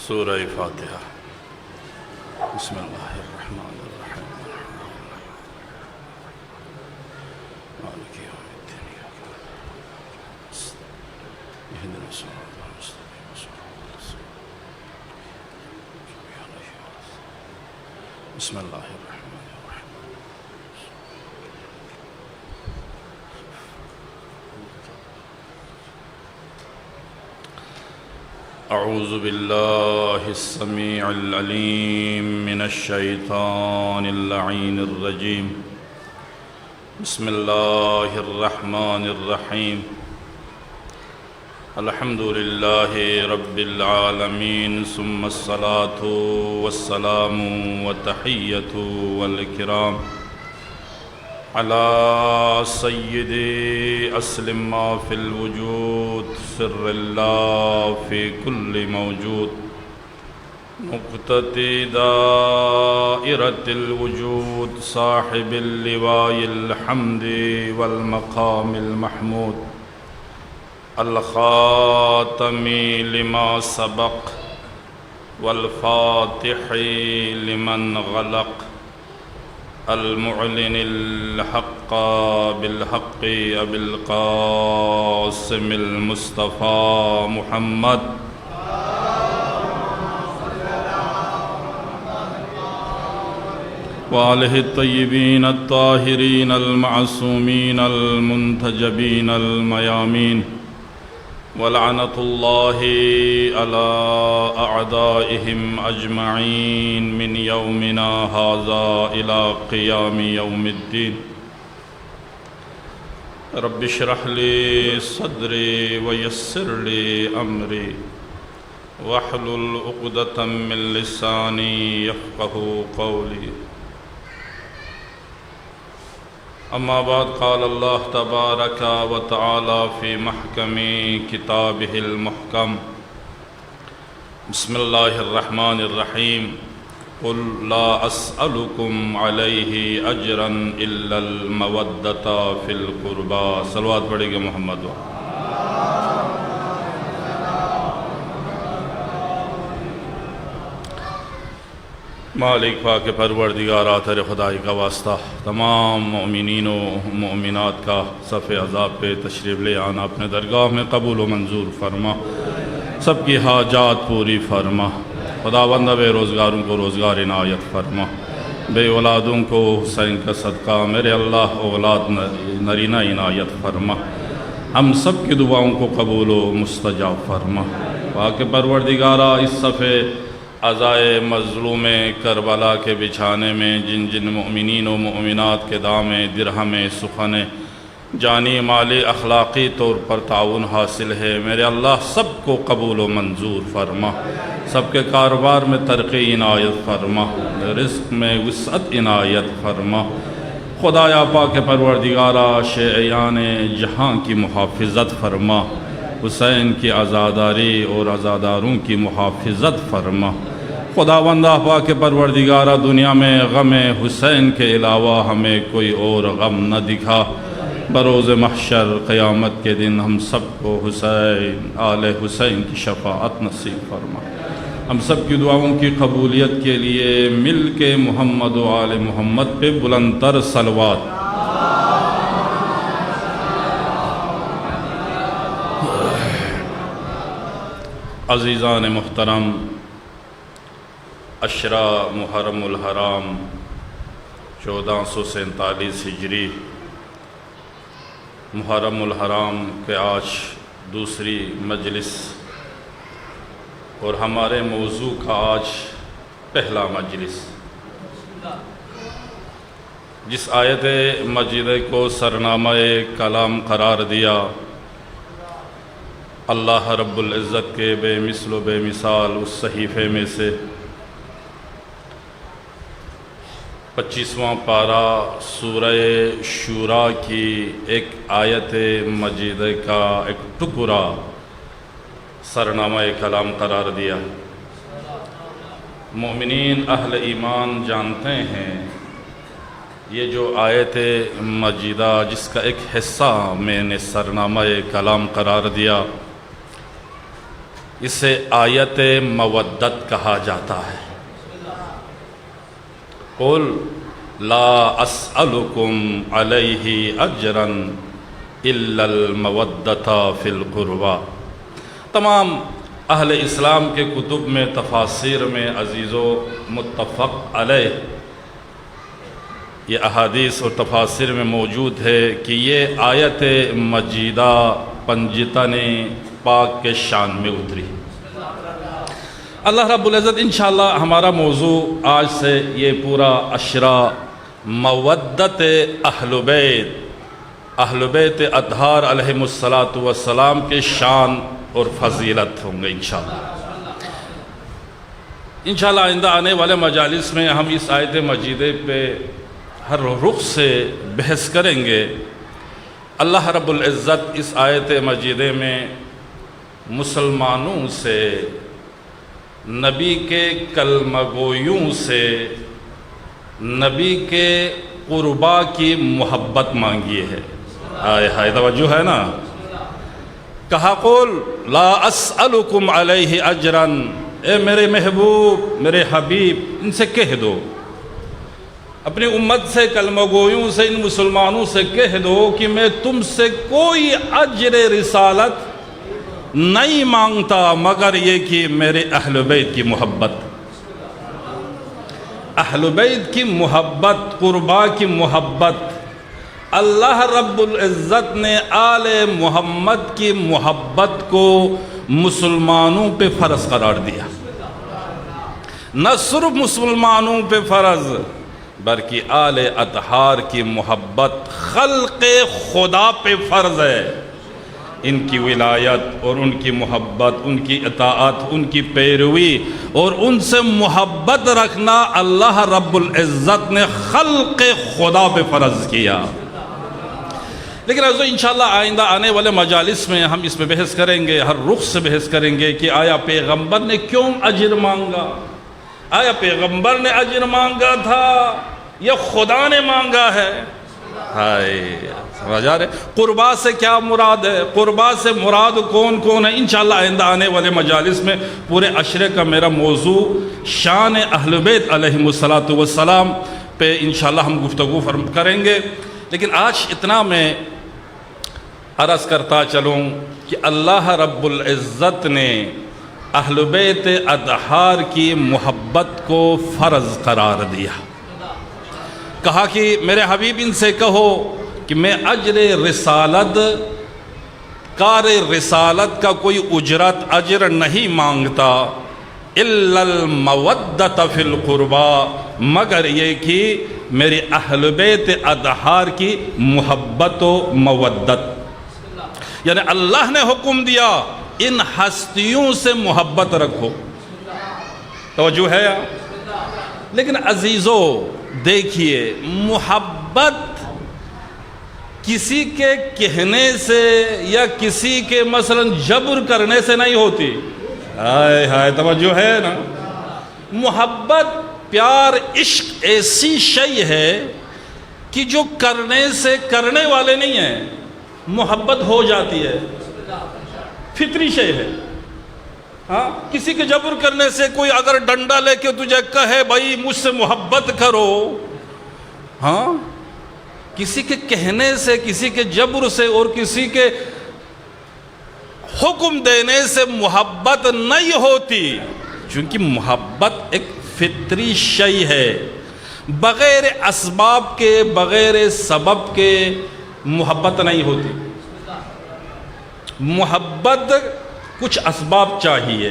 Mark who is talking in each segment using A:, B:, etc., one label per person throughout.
A: سورہ فاتحہ۔ بسم اللہ الرحمن الرحیم مالک یوم الدین اهدنا الصراط المستقیم بسم اللہ الرحمن الرحیم۔ اعوذ باللہ السمیع العلیم من الشیطان اللعین الرجیم۔ بسم اللہ الرحمن الرحیم۔ الحمد للہ رب العالمین ثم الصلاة والسلام والتحیۃ والکرام علی سید اسلم ما فی الوجود سر اللہ فی کل موجود مقتدی دائرۃ الوجود صاحب اللواء الحمد والمقام المحمود الخاتم لما سبق والفاتح لمن غلق المعلن الحق بالحق ابی القاسم المصطفى محمد وآلہ الطیبین الطاہرین المعصومین المنتجبین المیامین ولعنۃ اللہ علی اعدائہم اجمعین من یومنا ھذا الی قیام یوم الدین۔ رب اشرح لی صدری ویسر لی امری واحلل عقدۃ من لسانی یفقہوا قولی۔ اما بعد قال اللہ تبارک و تعالی فی محکم کتابہ المحکم۔ بسم اللہ الرحمن الرحیم۔ قل لا اسألکم علیہ اجرا الا المودۃ فی القربى۔ صلوات پڑھیں گے محمد و مالک پاک پروردگار آتر خدائی کا واسطہ تمام مؤمنین و مؤمنات کا صف عذاب پہ تشریف لے آنا اپنے درگاہ میں قبول و منظور فرما، سب کی حاجات پوری فرما۔ خداوند بے روزگاروں کو روزگار عنایت فرما، بے اولادوں کو حسین کا صدقہ میرے اللہ اولاد نرینہ عنایت فرما، ہم سب کی دعاؤں کو قبول و مستجاب فرما۔ پاک پروردگارہ اس صفِ عزائے مظلوم کربلا کے بچھانے میں جن جن مؤمنین و مؤمنات کے دام درہم سخن جانی مالی اخلاقی طور پر تعاون حاصل ہے، میرے اللہ سب کو قبول و منظور فرما، سب کے کاروبار میں ترقی عنایت فرما، رزق میں وسعت عنایت فرما۔ خدایا پاک پروردگارہ شیعیان جہاں کی محافظت فرما، حسین کی عزاداری اور عزاداروں کی محافظت فرما۔ خداوندہ پاک پروردگارہ دنیا میں غم حسین کے علاوہ ہمیں کوئی اور غم نہ دکھا، بروز محشر قیامت کے دن ہم سب کو حسین آل حسین کی شفاعت نصیب فرما۔ ہم سب کی دعاؤں کی قبولیت کے لیے مل کے محمد و آل محمد پہ بلند تر صلوات۔ عزیزان محترم، عشرہ محرم الحرام 1447 ہجری محرم الحرام کے آج دوسری مجلس اور ہمارے موضوع کا آج پہلا مجلس، جس آیت مجیدہ کو سرنامہ کلام قرار دیا اللہ رب العزت کے بے مثل و بے مثال اس صحیفے میں سے 25واں پارہ سورہ شورا کی ایک آیت مجیدہ کا ایک ٹکڑا سرنامہ کلام قرار دیا۔ مومنین اہل ایمان جانتے ہیں یہ جو آیت مجیدہ جس کا ایک حصہ میں نے سرنامہ کلام قرار دیا، اسے آیت مودت کہا جاتا ہے۔ قل لا اسألکم علیہ اجرا الا المودۃ فی القربى۔ تمام اہل اسلام کے کتب میں، تفاسیر میں عزیزو متفق علیہ یہ احادیث اور تفاسیر میں موجود ہے کہ یہ آیت مجیدہ پنجتن پاک کے شان میں اتری۔ اللہ رب العزت انشاءاللہ ہمارا موضوع آج سے یہ پورا عشرہ مودت اہل بیت اطہار علیہم السلام کے شان اور فضیلت ہوں گے انشاءاللہ آئندہ آنے والے مجالس میں ہم اس آیت مجیدہ پہ ہر رخ سے بحث کریں گے۔ اللہ رب العزت اس آیت مجیدہ میں مسلمانوں سے، نبی کے کلمہ گویوں سے، نبی کے قربا کی محبت مانگی ہے۔ ہائے توجہ ہے نا؟ کہا قل لا اسألکم علیہ اجرا، اے میرے محبوب، میرے حبیب، ان سے کہہ دو، اپنی امت سے، کلمہ گویوں سے، ان مسلمانوں سے کہہ دو کہ میں تم سے کوئی اجر رسالت نہیں مانگتا مگر یہ کہ میرے اہل بیت کی محبت، اہل بیت کی محبت، قربا کی محبت۔ اللہ رب العزت نے آل محمد کی محبت کو مسلمانوں پہ فرض قرار دیا۔ نہ صرف مسلمانوں پہ فرض بلکہ آل اطہار کی محبت خلق خدا پہ فرض ہے۔ ان کی ولایت اور ان کی محبت، ان کی اطاعت، ان کی پیروی اور ان سے محبت رکھنا اللہ رب العزت نے خلق خدا پہ فرض کیا۔ لیکن انشاءاللہ آئندہ آنے والے مجالس میں ہم اس پہ بحث کریں گے، ہر رخ سے بحث کریں گے کہ آیا پیغمبر نے کیوں اجر مانگا؟ آیا پیغمبر نے اجر مانگا تھا یا خدا نے مانگا ہے؟ سمجھ آ رہے؟ قربا سے کیا مراد ہے؟ قربا سے مراد کون کون ہے؟ انشاءاللہ آئندہ آنے والے مجالس میں پورے عشرے کا میرا موضوع شان اہل بیت علیہم السلام پہ انشاءاللہ ہم گفتگو کریں گے۔ لیکن آج اتنا میں عرض کرتا چلوں کہ اللہ رب العزت نے اہل بیت اطہار کی محبت کو فرض قرار دیا۔ کہا کہ میرے حبیب ان سے کہو کہ میں اجر رسالت، کار رسالت کا کوئی اجر نہیں مانگتا، الا المودۃ فی القربا، مگر یہ کہ میرے اہل بیت اطہار کی محبت و مودت۔ یعنی اللہ نے حکم دیا ان ہستیوں سے محبت رکھو۔ توجہ ہے؟ لیکن عزیزو دیکھیے، محبت کسی کے کہنے سے یا کسی کے مثلا جبر کرنے سے نہیں ہوتی۔ ہائے توجہ ہے نا؟ محبت، پیار، عشق ایسی شے ہے کہ جو کرنے سے کرنے والے نہیں ہیں، محبت ہو جاتی ہے، فطری شے ہے۔ ہاں، کسی کے جبر کرنے سے، کوئی اگر ڈنڈا لے کے تجھے کہے بھائی مجھ سے محبت کرو، ہاں، کسی کے کہنے سے، کسی کے جبر سے اور کسی کے حکم دینے سے محبت نہیں ہوتی، چونکہ محبت ایک فطری شے ہے، بغیر اسباب کے، بغیر سبب کے محبت نہیں ہوتی۔ محبت کچھ اسباب چاہیے،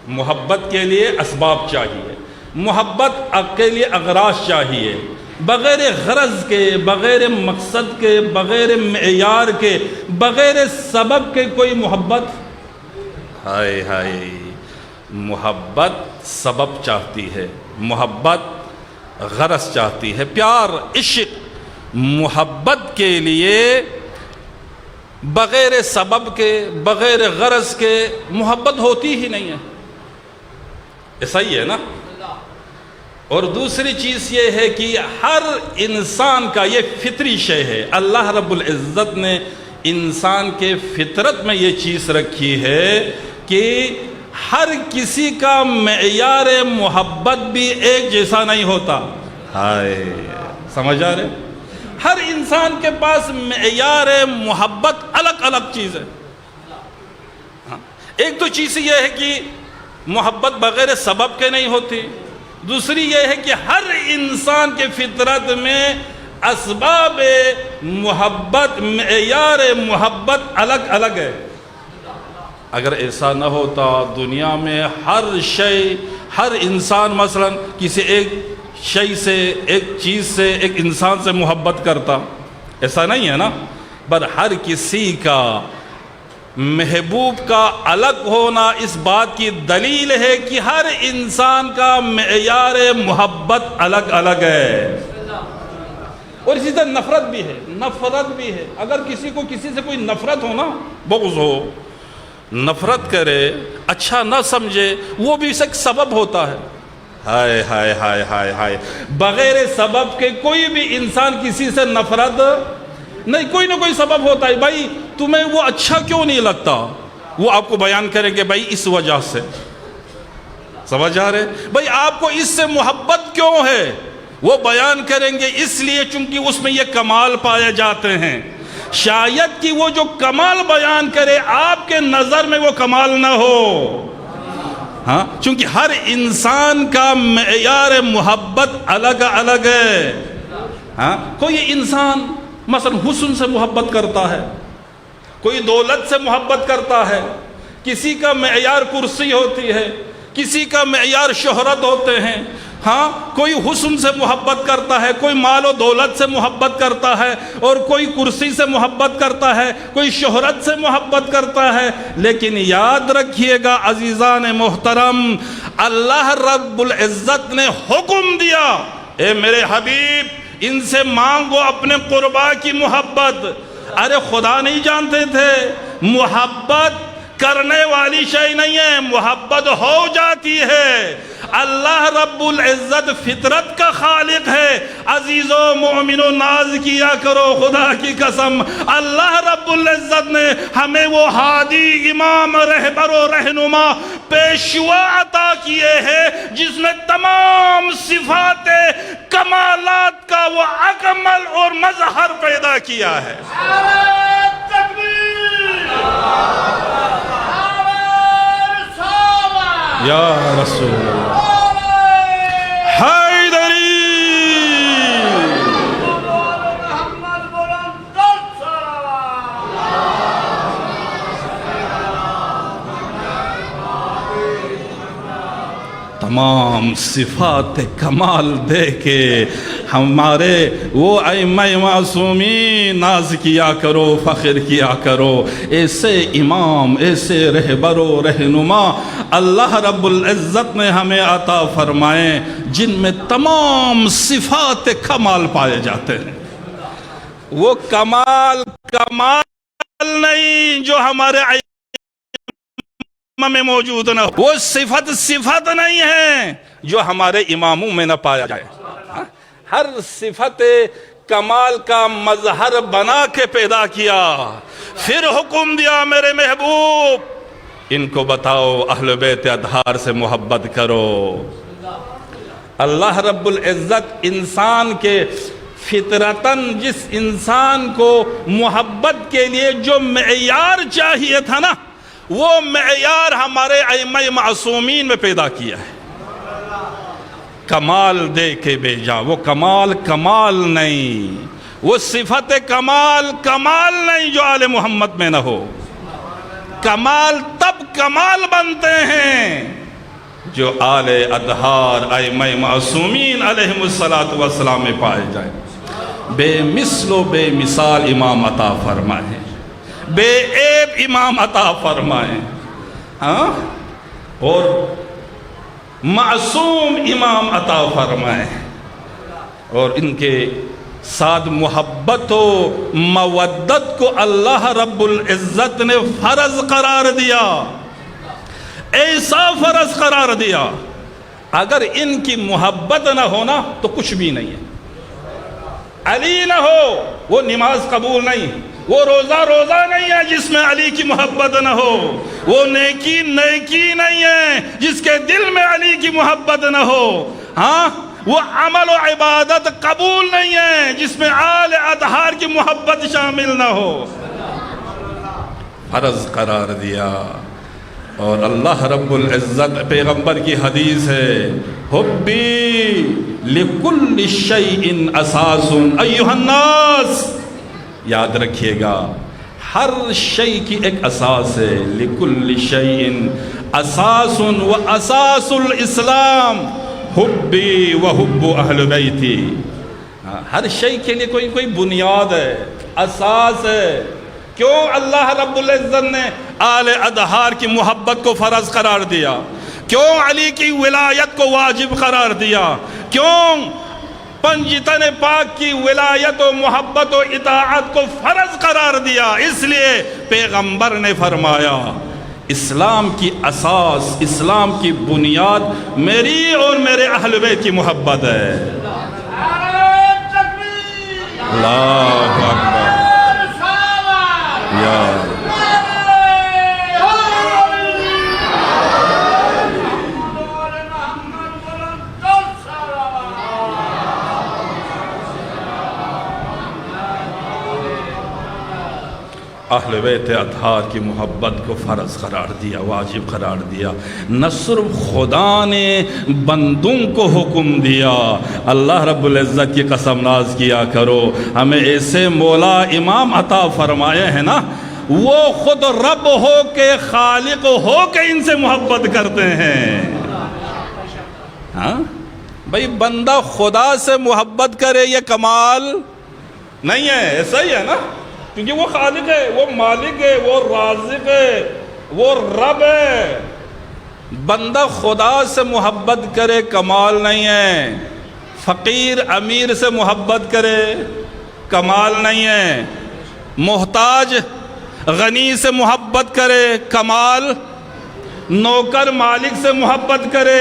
A: محبت کے لیے اسباب چاہیے، محبت کے لیے اغراض چاہیے، بغیر غرض کے، بغیر مقصد کے، بغیر معیار کے، بغیر سبب کے کوئی محبت، محبت سبب چاہتی ہے، محبت غرض چاہتی ہے۔ پیار، عشق، محبت کے لیے بغیر سبب کے، بغیر غرض کے محبت ہوتی ہی نہیں ہے۔ ایسا ہی ہے نا؟ اور دوسری چیز یہ ہے کہ ہر انسان کا یہ فطری شے ہے، اللہ رب العزت نے انسان کے فطرت میں یہ چیز رکھی ہے کہ ہر کسی کا معیار محبت بھی ایک جیسا نہیں ہوتا. ہائے سمجھ آ رہے؟ ہر انسان کے پاس معیار محبت الگ الگ چیز ہے. ایک تو چیز یہ ہے کہ محبت بغیر سبب کے نہیں ہوتی. دوسری یہ ہے کہ ہر انسان کے فطرت میں اسباب محبت، معیار محبت الگ الگ ہے. اگر ایسا نہ ہوتا دنیا میں ہر شے، ہر انسان مثلا کسی ایک شے سے، ایک چیز سے، ایک انسان سے محبت کرتا، ایسا نہیں ہے نا. پر ہر کسی کا محبوب کا الگ ہونا اس بات کی دلیل ہے کہ ہر انسان کا معیار محبت الگ الگ ہے. اور اسی طرح نفرت بھی ہے. نفرت بھی ہے. اگر کسی کو کسی سے کوئی نفرت ہو نا، بغض ہو، نفرت کرے، اچھا نہ سمجھے، وہ بھی اس ایک سبب ہوتا ہے. ہائے ہائے ہائے ہائے ہائے، بغیر سبب کے کوئی بھی انسان کسی سے نفرت نہیں. کوئی نہ کوئی سبب ہوتا ہے. بھائی تمہیں وہ اچھا کیوں نہیں لگتا؟ وہ آپ کو بیان کریں گے بھائی اس وجہ سے. سمجھ آ رہے؟ بھائی آپ کو اس سے محبت کیوں ہے؟ وہ بیان کریں گے اس لیے چونکہ اس میں یہ کمال پائے جاتے ہیں. شاید کہ وہ جو کمال بیان کرے آپ کے نظر میں وہ کمال نہ ہو. ہاں، چونکہ ہر انسان کا معیار محبت الگ الگ ہے. ہاں، کوئی انسان مثلا حسن سے محبت کرتا ہے، کوئی دولت سے محبت کرتا ہے، کسی کا معیار کرسی ہوتی ہے، کسی کا معیار شہرت ہوتے ہیں. ہاں، کوئی حسن سے محبت کرتا ہے، کوئی مال و دولت سے محبت کرتا ہے، اور کوئی کرسی سے محبت کرتا ہے، کوئی شہرت سے محبت کرتا ہے. لیکن یاد رکھیے گا عزیزان محترم، اللہ رب العزت نے حکم دیا، اے میرے حبیب ان سے مانگو اپنے قربا کی محبت. ارے خدا نہیں جانتے تھے محبت کرنے والی شے نہیں ہے، محبت ہو جاتی ہے. اللہ رب العزت فطرت کا خالق ہے. عزیزو مومنو ناز کیا کرو خدا کی قسم، اللہ رب العزت نے ہمیں وہ ہادی، امام، رہبر و رہنما، پیشوا عطا کیے ہیں جس میں تمام صفات کمالات کا وہ اکمل اور مظہر پیدا کیا ہے. یا رسول اللہ حیدری. تمام صفات کمال دے کے ہمارے وہ ائمہ معصومین ناز کیا کرو، فخر کیا کرو. ایسے امام، ایسے رہبر و رہنما اللہ رب العزت نے ہمیں عطا فرمائے جن میں تمام صفات کمال پائے جاتے ہیں. وہ کمال نہیں جو ہمارے میں موجود نہ ہو، وہ صفت نہیں ہے جو ہمارے اماموں میں نہ پایا جائے. ہر صفت کمال کا مظہر بنا کے پیدا کیا، پھر حکم دیا میرے محبوب ان کو بتاؤ اہل بیت اطہار سے محبت کرو. اللہ رب العزت انسان کے فطرتاً جس انسان کو محبت کے لیے جو معیار چاہیے تھا نا، وہ معیار ہمارے ائمہ معصومین میں پیدا کیا ہے. کمال دے کے بھیجا. وہ کمال نہیں، وہ صفت کمال نہیں جو آل محمد میں نہ ہو. کمال تب کمال بنتے ہیں جو آل اطہار ائمہ معصومین علیہم السلام میں پائے جائیں. بے مثل و بے مثال امام عطا فرمائے، بے عیب امام عطا فرمائے. ہاں، اور معصوم امام عطا فرمائے، اور ان کے ساتھ محبت و مودت کو اللہ رب العزت نے فرض قرار دیا. ایسا فرض قرار دیا اگر ان کی محبت نہ ہونا تو کچھ بھی نہیں ہے. علی نہ ہو وہ نماز قبول نہیں، وہ روزہ نہیں ہے جس میں علی کی محبت نہ ہو، وہ نیکی نہیں ہے جس کے دل میں علی کی محبت نہ ہو، ہاں وہ عمل و عبادت قبول نہیں ہے جس میں آل اطہار کی محبت شامل نہ ہو۔ فرض قرار دیا۔ اور اللہ رب العزت پیغمبر کی حدیث ہے، حبی لکل شیء اساس ایھا الناس، یاد رکھیے گا ہر شیء کی ایک اساس ہے، لکل شیء اساس و اساس الاسلام حبی و حب اہل بیتی، ہر شیء کے لیے کوئی بنیاد ہے، اساس ہے۔ کیوں اللہ رب العزت نے آل اطہار کی محبت کو فرض قرار دیا؟ کیوں علی کی ولایت کو واجب قرار دیا؟ کیوں پنجتن پاک کی ولایت و محبت و اطاعت کو فرض قرار دیا؟ اس لیے پیغمبر نے فرمایا اسلام کی اساس، اسلام کی بنیاد میری اور میرے اہل بیت کی محبت ہے۔ اللہ اکبر یا اہل بیت اطہار کی محبت کو فرض قرار دیا، واجب قرار دیا۔ نہ صرف خدا نے بندوں کو حکم دیا، اللہ رب العزت کی قسم ناز کیا کرو ہمیں ایسے مولا امام عطا فرمائے ہیں نا، وہ خود رب ہو کے خالق ہو کے ان سے محبت کرتے ہیں۔ ہاں بھئی بندہ خدا سے محبت کرے یہ کمال نہیں ہے، ایسا ہی ہے نا، کیونکہ وہ خالق ہے، وہ مالک ہے، وہ رازق ہے، وہ رب ہے۔ بندہ خدا سے محبت کرے کمال نہیں ہے، فقیر امیر سے محبت کرے کمال نہیں ہے، محتاج غنی سے محبت کرے کمال، نوکر مالک سے محبت کرے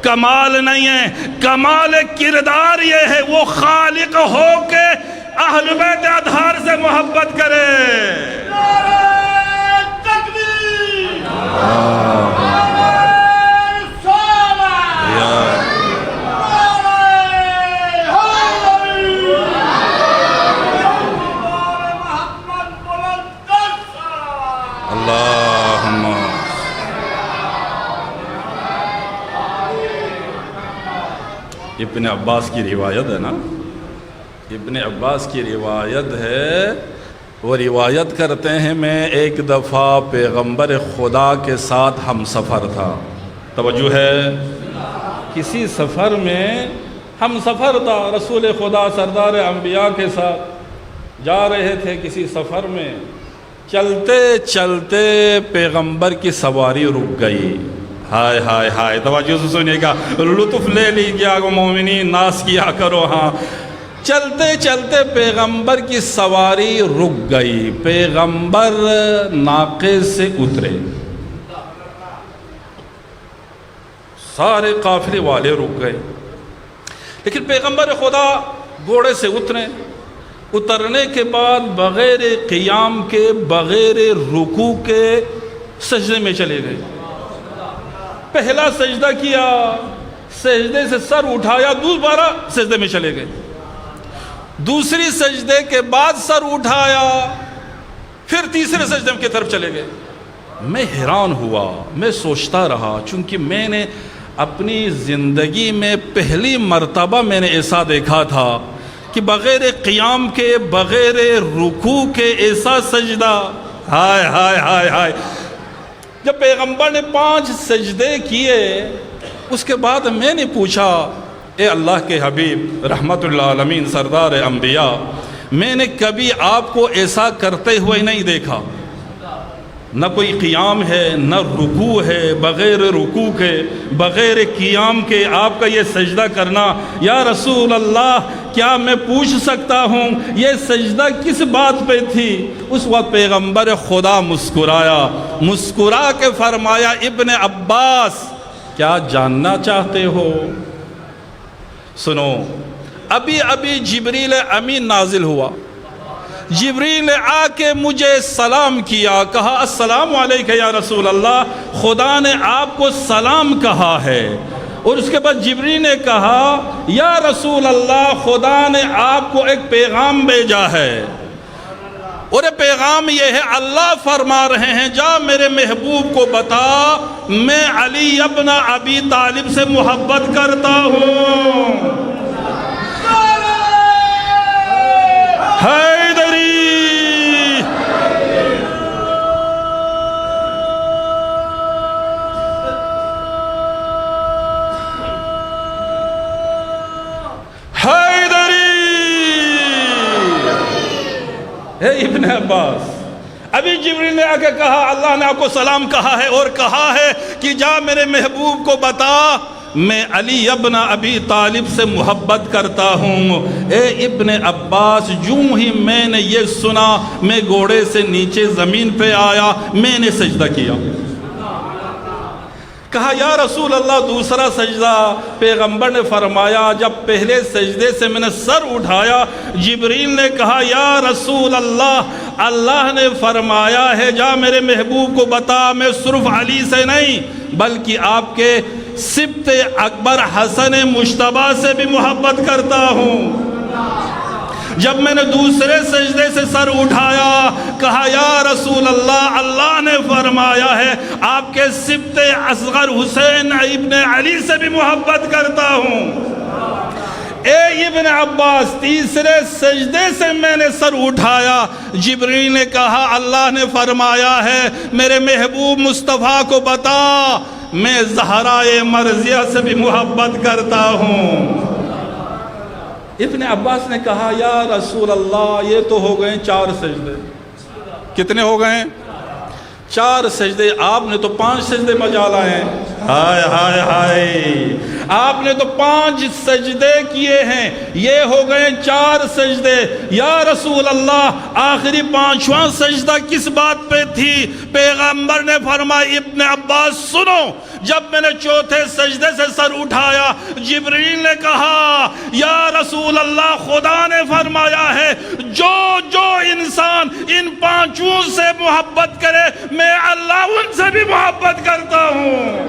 A: کمال نہیں ہے۔ کمال کردار یہ ہے وہ خالق ہو کے اہل بیت اطہار سے محبت کرے۔ نعرہ تکبیر، اللہم ابن عباس کی روایت ہے نا، ابن عباس کی روایت ہے، وہ روایت کرتے ہیں میں ایک دفعہ پیغمبر خدا کے ساتھ ہم سفر تھا، توجہ ہے، کسی سفر میں ہم سفر تھا، رسول خدا سردار انبیاء کے ساتھ جا رہے تھے کسی سفر میں، چلتے چلتے پیغمبر کی سواری رک گئی۔ ہائے ہائے ہائے، توجہ سے سنیے گا، لطف لے لیجیے مومنین، ناس کیا کرو۔ ہاں چلتے چلتے پیغمبر کی سواری رک گئی، پیغمبر ناقے سے اترے، سارے قافلے والے رک گئے، لیکن پیغمبر خدا گھوڑے سے اترنے کے بعد بغیر قیام کے، بغیر رکوع کے سجدے میں چلے گئے۔ پہلا سجدہ کیا، سجدے سے سر اٹھایا، دوبارہ سجدے میں چلے گئے، دوسری سجدے کے بعد سر اٹھایا، پھر تیسرے سجدے کی طرف چلے گئے۔ میں حیران ہوا، میں سوچتا رہا، چونکہ میں نے اپنی زندگی میں پہلی مرتبہ میں نے ایسا دیکھا تھا کہ بغیر قیام کے، بغیر رکوع کے ایسا سجدہ، ہائے ہائے ہائے ہائے۔ جب پیغمبر نے 5 سجدے کیے، اس کے بعد میں نے پوچھا، اے اللہ کے حبیب رحمت اللہ عالمین سردار انبیاء، میں نے کبھی آپ کو ایسا کرتے ہوئے نہیں دیکھا، نہ کوئی قیام ہے، نہ رکوع ہے، بغیر رکوع کے، بغیر قیام کے آپ کا یہ سجدہ کرنا، یا رسول اللہ کیا میں پوچھ سکتا ہوں یہ سجدہ کس بات پہ تھی؟ اس وقت پیغمبر خدا مسکرایا، مسکرا کے فرمایا، ابن عباس کیا جاننا چاہتے ہو؟ سنو، ابھی ابھی جبریل امین نازل ہوا، جبریل نے آ کے مجھے سلام کیا، کہا السلام علیکہ یا رسول اللہ، خدا نے آپ کو سلام کہا ہے۔ اور اس کے بعد جبریل نے کہا یا رسول اللہ، خدا نے آپ کو ایک پیغام بھیجا ہے، اور یہ پیغام یہ ہے، اللہ فرما رہے ہیں جا میرے محبوب کو بتا میں علی ابن ابی طالب سے محبت کرتا ہوں۔ حیدری اے ابن عباس، ابھی جبریل نے آ کے کہا اللہ نے آپ کو سلام کہا ہے اور کہا ہے کہ جا میرے محبوب کو بتا میں علی ابن ابی طالب سے محبت کرتا ہوں۔ اے ابن عباس، جوں ہی میں نے یہ سنا میں گھوڑے سے نیچے زمین پہ آیا، میں نے سجدہ کیا۔ کہا یا رسول اللہ دوسرا سجدہ؟ پیغمبر نے فرمایا جب پہلے سجدے سے میں نے سر اٹھایا، جبریل نے کہا یا رسول اللہ، اللہ نے فرمایا ہے جا میرے محبوب کو بتا میں صرف علی سے نہیں بلکہ آپ کے سبط اکبر حسن مجتبیٰ سے بھی محبت کرتا ہوں۔ جب میں نے دوسرے سجدے سے سر اٹھایا، کہا یا رسول اللہ، اللہ نے فرمایا ہے آپ کے سبط اصغر حسین ابن علی سے بھی محبت کرتا ہوں۔ اے ابن عباس، تیسرے سجدے سے میں نے سر اٹھایا، جبریل نے کہا اللہ نے فرمایا ہے میرے محبوب مصطفیٰ کو بتا میں زہرائے مرضیہ سے بھی محبت کرتا ہوں۔ ابن عباس نے کہا یا رسول اللہ یہ تو ہو گئے 4 سجدے۔ کتنے ہو گئے؟ 4 سجدے، آپ نے تو 5 سجدے مجا لائے ہیں۔ ہائے ہائے ہائے، آپ نے تو 5 سجدے کیے ہیں، یہ ہو گئے 4 سجدے۔ یا رسول اللہ آخری 5واں سجدہ کس بات پہ تھی؟ پیغمبر نے فرمایا ابن عباس سنو، جب میں نے 4تھے سجدے سے سر اٹھایا، جبریل نے کہا یا رسول اللہ خدا نے فرمایا ہے جو انسان ان 5 سے محبت کرے میں اللہ ان سے بھی محبت کرتا ہوں۔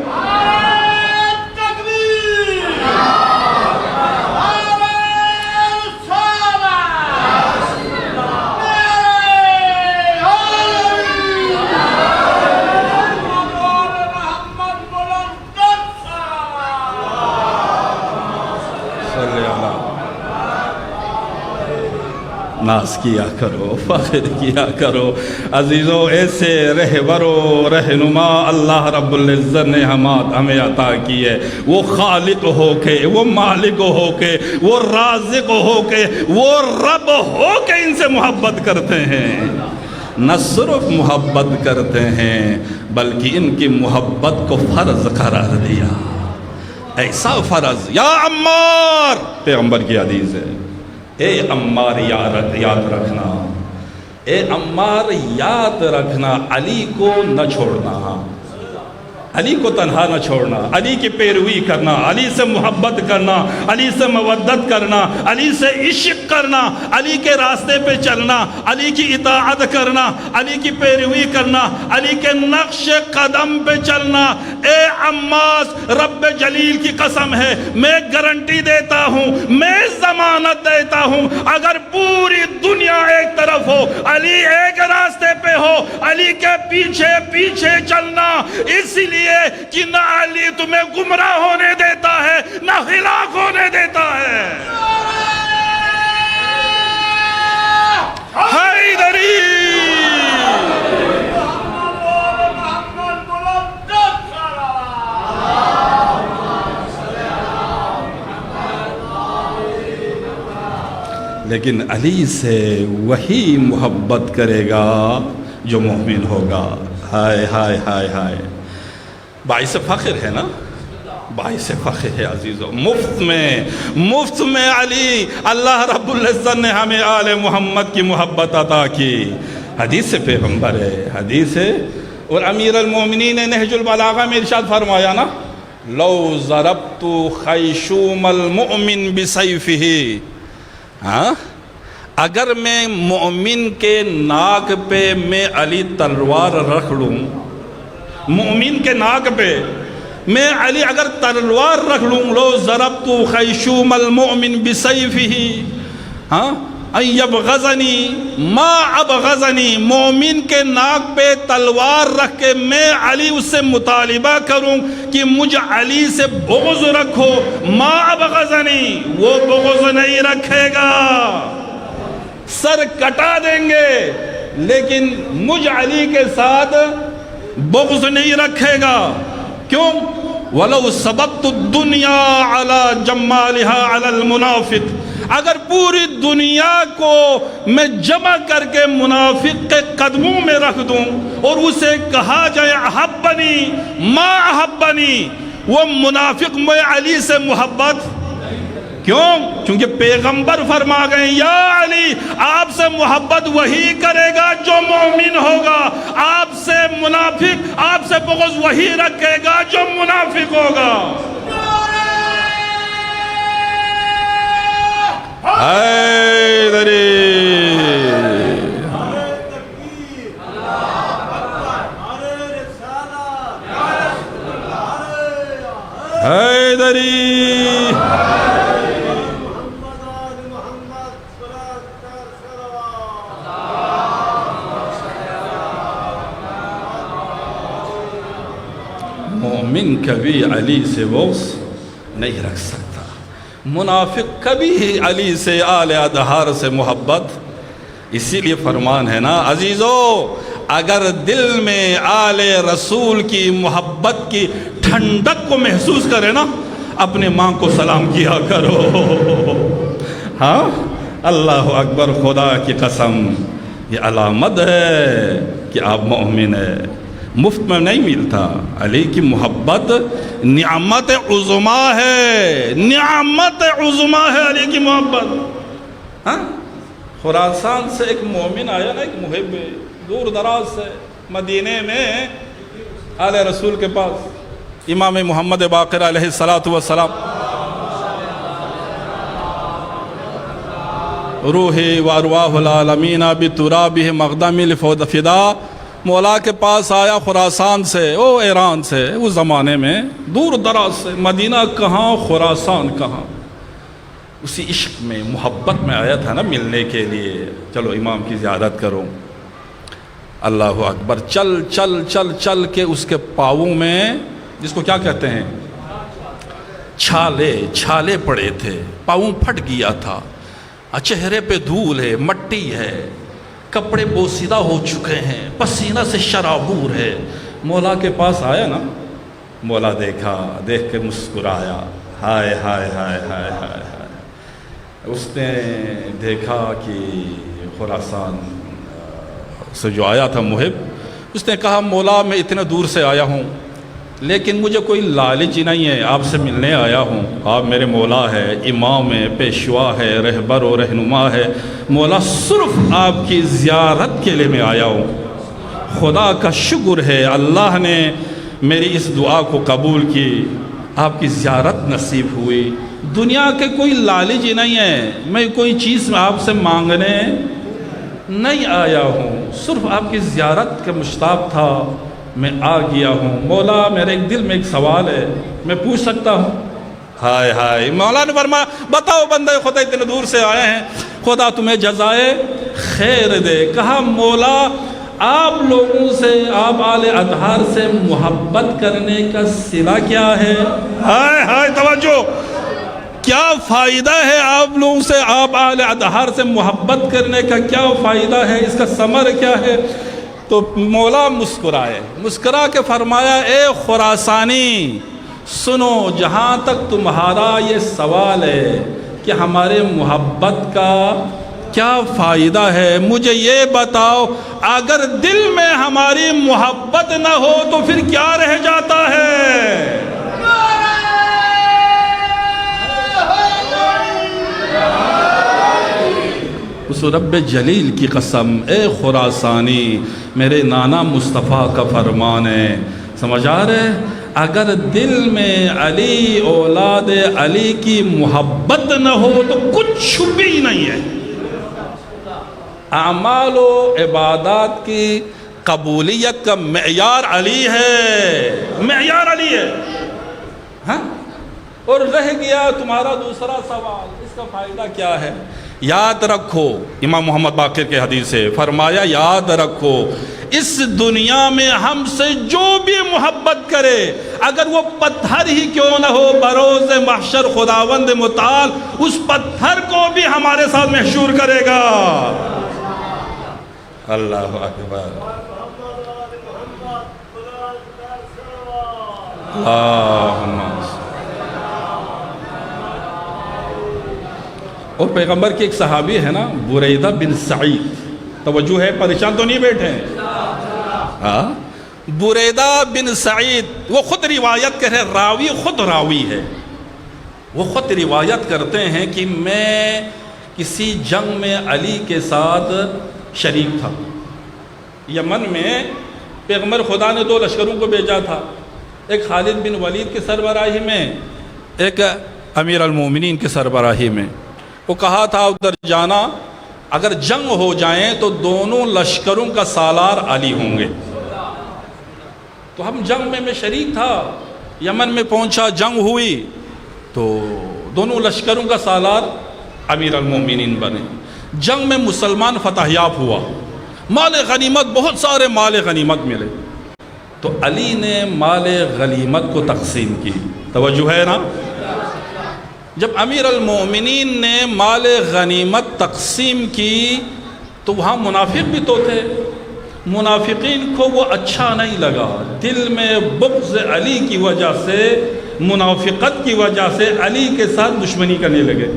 A: ناز کیا کرو، فخر کیا کرو عزیزو، ایسے رہبر و رہنما اللہ رب العزت نے ہمیں عطا کی ہے۔ وہ خالق ہو کے، وہ مالک ہو کے، وہ رازق ہو کے، وہ رب ہو کے ان سے محبت کرتے ہیں۔ نہ صرف محبت کرتے ہیں بلکہ ان کی محبت کو فرض قرار دیا، ایسا فرض یا عمار، پیغمبر کی حدیث ہے، اے عمار یاد رکھنا، اے عمار یاد رکھنا علی کو نہ چھوڑنا، علی کو تنہا نہ چھوڑنا، علی کی پیروی کرنا، علی سے محبت کرنا، علی سے مودت کرنا، علی سے عشق کرنا، علی کے راستے پہ چلنا، علی کی اطاعت کرنا، علی کی پیروی کرنا، علی کے نقش قدم پہ چلنا۔ اے عماس، رب جلیل کی قسم ہے، میں گارنٹی دیتا ہوں، میں ضمانت دیتا ہوں، اگر پوری دنیا ایک طرف ہو، علی ایک راستے پہ ہو، علی کے پیچھے پیچھے چلنا، اسی لیے کہ نہ علی تمہیں گمراہ ہونے دیتا ہے نہ ہلاک ہونے دیتا ہے۔ حیدری لیکن علی سے وہی محبت کرے گا جو مومن ہوگا۔ ہائے ہائے ہائے ہائے، باعث فخر ہے نا، باعث فخر ہے عزیزو، مفت میں علی، اللہ رب العزت نے ہمیں آل محمد کی محبت عطا کی۔ حدیث پیغمبر ہے، حدیث ہے، اور امیر المومنین نے نہج البلاغہ میں ارشاد فرمایا نا، لو ضربت خیشوم المؤمن بسیفہ، ہاں اگر میں مومن کے ناک پہ میں علی تلوار رکھ لوں، مومن کے ناک پہ میں علی اگر تلوار رکھ لوں، لو ضربت خیشوم المؤمن بسیفہ، ہاں یبغضنی ما ابغضنی، مومن کے ناک پہ تلوار رکھ کے میں علی اس سے مطالبہ کروں کہ مجھ علی سے بغض رکھو، ما ابغضنی، وہ بغض نہیں رکھے گا، سر کٹا دیں گے لیکن مجھ علی کے ساتھ بغض نہیں رکھے گا۔ کیوں؟ وَلَوْ سَبَبْتُ الدُّنْيَا عَلَى جَمَّالِهَا عَلَى الْمُنَافِقِ، اگر پوری دنیا کو میں جمع کر کے منافق کے قدموں میں رکھ دوں اور اسے کہا جائے احبنی ما احبنی، وہ منافق میں علی سے محبت، کیوں؟ کیونکہ پیغمبر فرما گئے یا علی آپ سے محبت وہی کرے گا جو مومن ہوگا، آپ سے منافق، آپ سے بغض وہی رکھے گا جو منافق ہوگا۔ حیدری، حیدری، مومن کبھی علی سے بغض نہیں رکھ سکتا، منافق کبھی ہی علی سے آل اطہار سے محبت، اسی لیے فرمان ہے نا عزیزو، اگر دل میں آل رسول کی محبت کی ٹھنڈک کو محسوس کرے نا، اپنے ماں کو سلام کیا کرو، ہاں اللہ اکبر، خدا کی قسم یہ علامت ہے کہ آپ مومن ہیں، مفت میں نہیں ملتا، علی کی محبت نعمت عظما ہے، نعمت عظما ہے علی کی محبت۔ ہاں خراسان سے ایک مومن آیا نا، ایک محب دور دراز سے مدینے میں آل رسول کے پاس، امام محمد باقر علیہ السلام، روحی و ارواح العالمین بترابہ مقدم الفدا، مولا کے پاس آیا خراسان سے، ایران سے، اس زمانے میں دور دراز سے، مدینہ کہاں خراسان کہاں، اسی عشق میں محبت میں آیا تھا نا ملنے کے لیے، چلو امام کی زیارت کرو، اللہ اکبر، چل چل چل چل کے اس کے پاؤں میں، جس کو کیا کہتے ہیں، چھالے پڑے تھے، پاؤں پھٹ گیا تھا، چہرے پہ دھول ہے، مٹی ہے، کپڑے بوسیدہ ہو چکے ہیں، پسینہ سے شرابور ہے، مولا کے پاس آیا نا، مولا دیکھا، دیکھ کے مسکرایا، ہائے ہائے ہائے ہائے ہائے ہائے، اس نے دیکھا کہ خراسان سے جو آیا تھا محب، اس نے کہا مولا میں اتنے دور سے آیا ہوں لیکن مجھے کوئی لالچ نہیں ہے، آپ سے ملنے آیا ہوں، آپ میرے مولا ہے، امام ہے، پیشوا ہے، رہبر و رہنما ہے، مولا صرف آپ کی زیارت کے لیے میں آیا ہوں، خدا کا شکر ہے اللہ نے میری اس دعا کو قبول کی، آپ کی زیارت نصیب ہوئی، دنیا کے کوئی لالچ نہیں ہے، میں کوئی چیز آپ سے مانگنے نہیں آیا ہوں، صرف آپ کی زیارت کا مشتاق تھا، میں آ گیا ہوں، مولا میرے دل میں ایک سوال ہے، میں پوچھ سکتا ہوں؟ ہائے ہائے، مولا نے فرمایا بتاؤ بندے خدا اتنے دور سے آئے ہیں، خدا تمہیں جزائے خیر دے۔ کہا مولا آپ لوگوں سے، آپ آل اطہار سے محبت کرنے کا صلہ کیا ہے؟ ہائے ہائے توجہ، کیا فائدہ ہے آپ لوگوں سے، آپ آل اطہار سے محبت کرنے کا کیا فائدہ ہے، اس کا ثمر کیا ہے؟ تو مولا مسکرائے، مسکرا کے فرمایا اے خراسانی سنو، جہاں تک تمہارا یہ سوال ہے کہ ہمارے محبت کا کیا فائدہ ہے، مجھے یہ بتاؤ، اگر دل میں ہماری محبت نہ ہو تو پھر کیا رہ جاتا ہے؟ اس رب جلیل کی قسم، اے خراسانی، میرے نانا مصطفیٰ کا فرمان ہے، سمجھ آ رہے؟ اگر دل میں علی اولاد علی کی محبت نہ ہو تو کچھ بھی نہیں ہے۔ اعمال و عبادات کی قبولیت کا معیار علی ہے، معیار علی ہے۔ ہاں، اور رہ گیا تمہارا دوسرا سوال، اس کا فائدہ کیا ہے؟ یاد رکھو، امام محمد باقر کے حدیث ہے، فرمایا یاد رکھو اس دنیا میں ہم سے جو بھی محبت کرے، اگر وہ پتھر ہی کیوں نہ ہو، بروز محشر خداوند متعال اس پتھر کو بھی ہمارے ساتھ محشور کرے گا۔ اللہ اکبر، اللہم۔ اور پیغمبر کے ایک صحابی ہے نا، بریدہ بن سعید، توجہ ہے، پریشان تو نہیں بیٹھے ہیں؟ بریدہ بن سعید وہ خود روایت کرے، راوی خود راوی ہے، وہ خود روایت کرتے ہیں کہ میں کسی جنگ میں علی کے ساتھ شریک تھا۔ یمن میں پیغمبر خدا نے 2 لشکروں کو بھیجا تھا، ایک خالد بن ولید کی سربراہی میں، ایک امیر المومنین کی سربراہی میں۔ وہ کہا تھا ادھر جانا، اگر جنگ ہو جائیں تو دونوں لشکروں کا سالار علی ہوں گے۔ تو ہم جنگ میں شریک تھا، یمن میں پہنچا، جنگ ہوئی تو دونوں لشکروں کا سالار امیر المومنین بنے۔ جنگ میں مسلمان فتح یاب ہوا، مال غنیمت، بہت سارے مال غنیمت ملے، تو علی نے مال غنیمت کو تقسیم کی، توجہ ہے نا؟ جب امیر المومنین نے مال غنیمت تقسیم کی تو وہاں منافق بھی تو تھے، منافقین کو وہ اچھا نہیں لگا، دل میں بغض علی کی وجہ سے، منافقت کی وجہ سے علی کے ساتھ دشمنی کرنے لگے،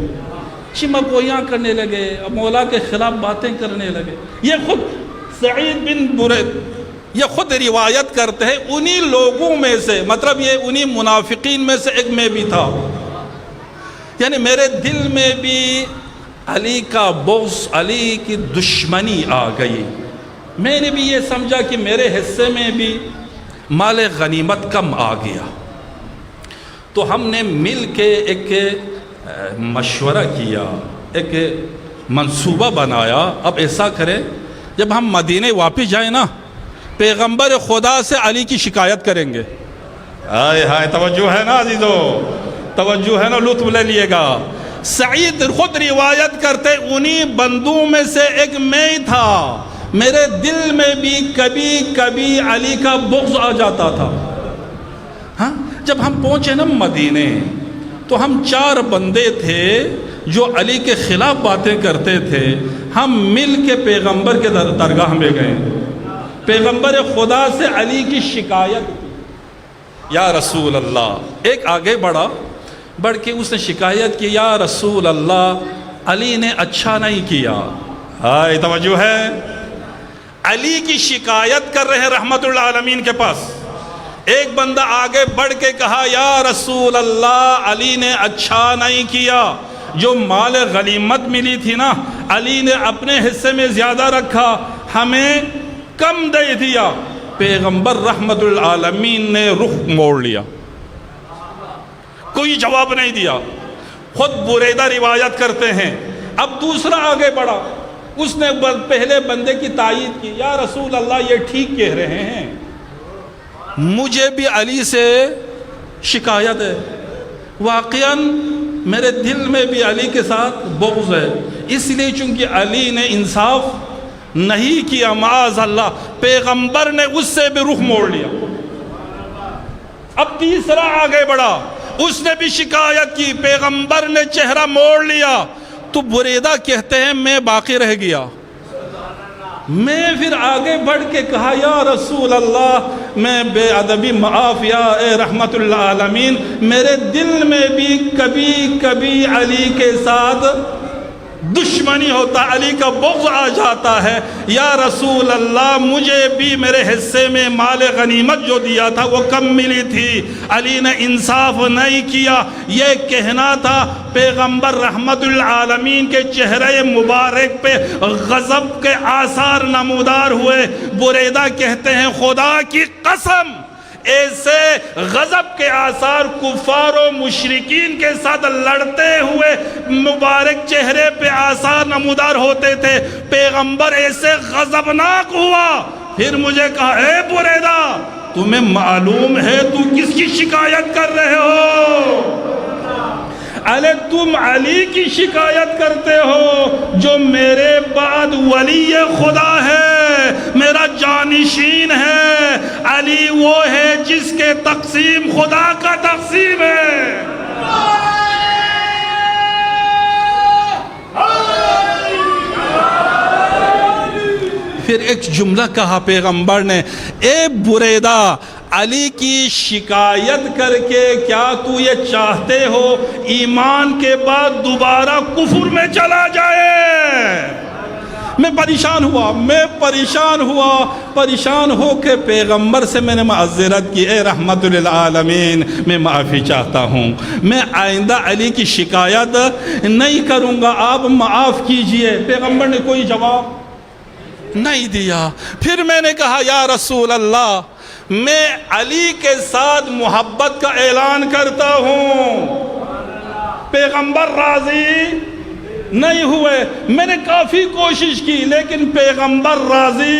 A: چمگویاں کرنے لگے، مولا کے خلاف باتیں کرنے لگے۔ یہ خود سعید بن برید یہ خود روایت کرتے ہیں، انہی لوگوں میں سے، مطلب یہ انہی منافقین میں سے ایک میں بھی تھا، یعنی میرے دل میں بھی علی کا بغض، علی کی دشمنی آ گئی۔ میں نے بھی یہ سمجھا کہ میرے حصے میں بھی مال غنیمت کم آ گیا، تو ہم نے مل کے ایک مشورہ کیا، ایک منصوبہ بنایا۔ اب ایسا کریں، جب ہم مدینے واپس جائیں نا، پیغمبر خدا سے علی کی شکایت کریں گے۔ ہائے ہائے، توجہ ہے نا عزیزو، توجہ ہے نا، لطف لے لیے گا۔ سعید خود روایت کرتے انہی بندوں میں سے ایک میں تھا، میرے دل میں بھی کبھی کبھی علی کا بغض آ جاتا تھا۔ ہاں، جب ہم پہنچے نا مدینے تو ہم 4 بندے تھے جو علی کے خلاف باتیں کرتے تھے، ہم مل کے پیغمبر کے درگاہ میں گئے، پیغمبر خدا سے علی کی شکایت کی، یا رسول اللہ۔ ایک آگے بڑھ کے اس نے شکایت کی، یا رسول اللہ، علی نے اچھا نہیں کیا۔ ہائے، توجہ ہے، علی کی شکایت کر رہے ہیں رحمت اللہ العالمین کے پاس۔ ایک بندہ آگے بڑھ کے کہا، یا رسول اللہ، علی نے اچھا نہیں کیا، جو مال غنیمت ملی تھی نا، علی نے اپنے حصے میں زیادہ رکھا، ہمیں کم دے دیا۔ پیغمبر رحمت العالمین نے رخ موڑ لیا، کوئی جواب نہیں دیا۔ خود بریدہ روایت کرتے ہیں، اب دوسرا آگے بڑھا، اس نے پہلے بندے کی تائید کی، یا رسول اللہ، یہ ٹھیک کہہ رہے ہیں، مجھے بھی علی سے شکایت ہے، واقعاً میرے دل میں بھی علی کے ساتھ بغض ہے، اس لیے چونکہ علی نے انصاف نہیں کیا، معاذ اللہ، پیغمبر نے اس سے بھی رخ موڑ لیا۔ اب تیسرا آگے بڑھا، اس نے بھی شکایت کی، پیغمبر نے چہرہ موڑ لیا، تو بریدہ کہتے ہیں میں باقی رہ گیا۔ میں پھر آگے بڑھ کے کہا، یا رسول اللہ، میں بے ادبی معاف، یا اے رحمت اللہ العالمین، میرے دل میں بھی کبھی کبھی علی کے ساتھ دشمنی ہوتا، علی کا بغض آ جاتا ہے، یا رسول اللہ، مجھے بھی میرے حصے میں مال غنیمت جو دیا تھا وہ کم ملی تھی، علی نے انصاف نہیں کیا، یہ کہنا تھا۔ پیغمبر رحمت العالمین کے چہرے مبارک پہ غضب کے آثار نمودار ہوئے۔ بریدہ کہتے ہیں، خدا کی قسم، ایسے غضب کے آثار کفار و مشرکین کے ساتھ لڑتے ہوئے مبارک چہرے پہ آثار نمودار ہوتے تھے. پیغمبر ایسے غضبناک ہوا، پھر مجھے کہا اے بریدہ تمہیں معلوم ہے تو کس کی شکایت کر رہے ہو؟ ارے تم علی کی شکایت کرتے ہو جو میرے بعد ولی خدا ہے، میرا جانشین ہے. علی وہ ہے جس کے تقسیم خدا کا تقسیم ہے. پھر ایک جملہ کہا پیغمبر نے، اے بریدہ علی کی شکایت کر کے کیا تو یہ چاہتے ہو ایمان کے بعد دوبارہ کفر میں چلا جائے؟ میں پریشان ہو کے پیغمبر سے میں نے معذرت کی، اے رحمت للعالمین میں معافی چاہتا ہوں، میں آئندہ علی کی شکایت نہیں کروں گا، آپ معاف کیجئے. پیغمبر نے کوئی جواب نہیں دیا. پھر میں نے کہا یا رسول اللہ میں علی کے ساتھ محبت کا اعلان کرتا ہوں. پیغمبر راضی نہیں ہوئے. میں نے کافی کوشش کی لیکن پیغمبر راضی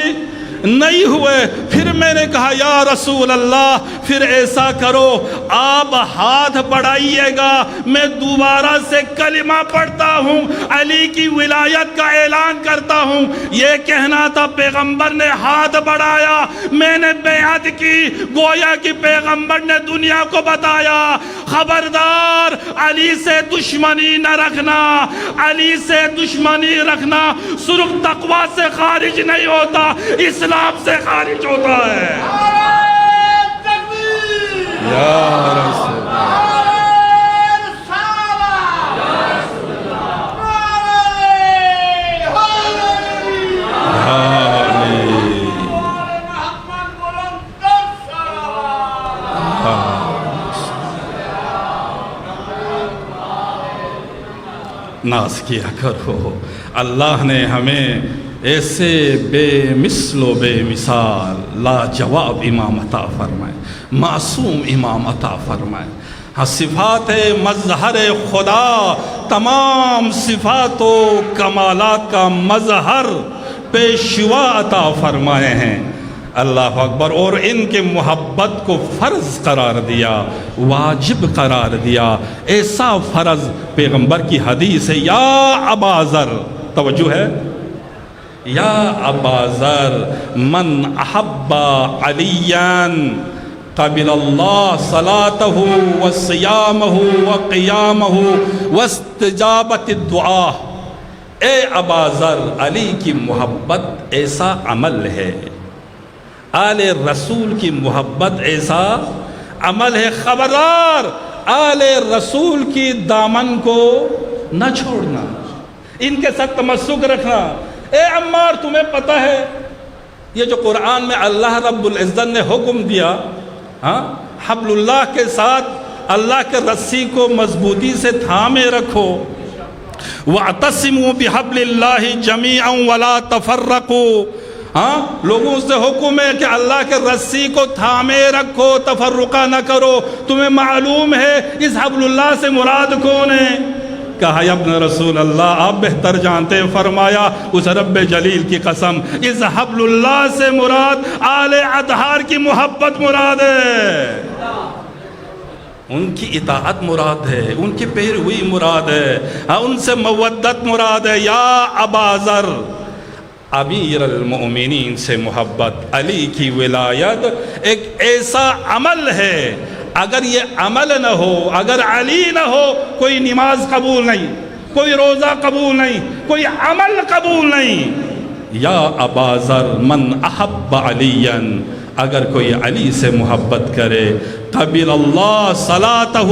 A: نہیں ہوئے. پھر میں نے کہا یا رسول اللہ پھر ایسا کرو آپ ہاتھ بڑھائیے گا، میں دوبارہ سے کلمہ پڑھتا ہوں، علی کی ولایت کا اعلان کرتا ہوں. یہ کہنا تھا، پیغمبر نے ہاتھ بڑھایا، میں نے بیعت کی. گویا کہ پیغمبر نے دنیا کو بتایا خبردار علی سے دشمنی نہ رکھنا. علی سے دشمنی رکھنا صرف تقوی سے خارج نہیں ہوتا، اسلام سے خارج ہوتا ہے. یا رسول ناز کیا کرو. اللہ نے ہمیں ایسے بے مثل و بے مثال لاجواب امام عطا فرمائے، معصوم امام عطا فرمائے. صفات مظہر خدا، تمام صفات و کمالات کا مظہر پیشوا عطا فرمائے ہیں. اللہ اکبر. اور ان کے محبت کو فرض قرار دیا، واجب قرار دیا. ایسا فرض پیغمبر کی حدیث ہے، یا ابا ذر، توجہ ہے، یا ابا ذر من احب علیاً قبل اللہ صلاتہ وصیامہ وقیامہ واستجابت الدعا. اے ابا ذر، علی کی محبت ایسا عمل ہے، آل رسول کی محبت ایسا عمل ہے. خبردار آل رسول کی دامن کو نہ چھوڑنا، ان کے ساتھ تمسک رکھنا. اے عمار تمہیں پتہ ہے یہ جو قرآن میں اللہ رب العزت نے حکم دیا، حبل اللہ کے ساتھ اللہ کے رسی کو مضبوطی سے تھامے رکھو. وَاعْتَصِمُوا بِحَبْلِ اللَّهِ جَمِيعًا وَلَا تَفَرَّقُوا. لوگوں سے حکم ہے کہ اللہ کے رسی کو تھامے رکھو، تفرقہ نہ کرو. تمہیں معلوم ہے اس حبل اللہ سے مراد کون ہے؟ کہا یا ابن رسول اللہ آپ بہتر جانتے. فرمایا اس رب جلیل کی قسم اس حبل اللہ سے مراد آل اطہار کی محبت مراد ہے، ان کی اطاعت مراد ہے، ان کی پیروی مراد ہے، ان سے مودت مراد ہے. یا ابا ذر، امیر المؤمنین سے محبت، علی کی ولایت ایک ایسا عمل ہے، اگر یہ عمل نہ ہو، اگر علی نہ ہو، کوئی نماز قبول نہیں، کوئی روزہ قبول نہیں، کوئی عمل قبول نہیں. یا ابا ذر من احب علیًا، اگر کوئی علی سے محبت کرے، قبل اللہ صلاتہ،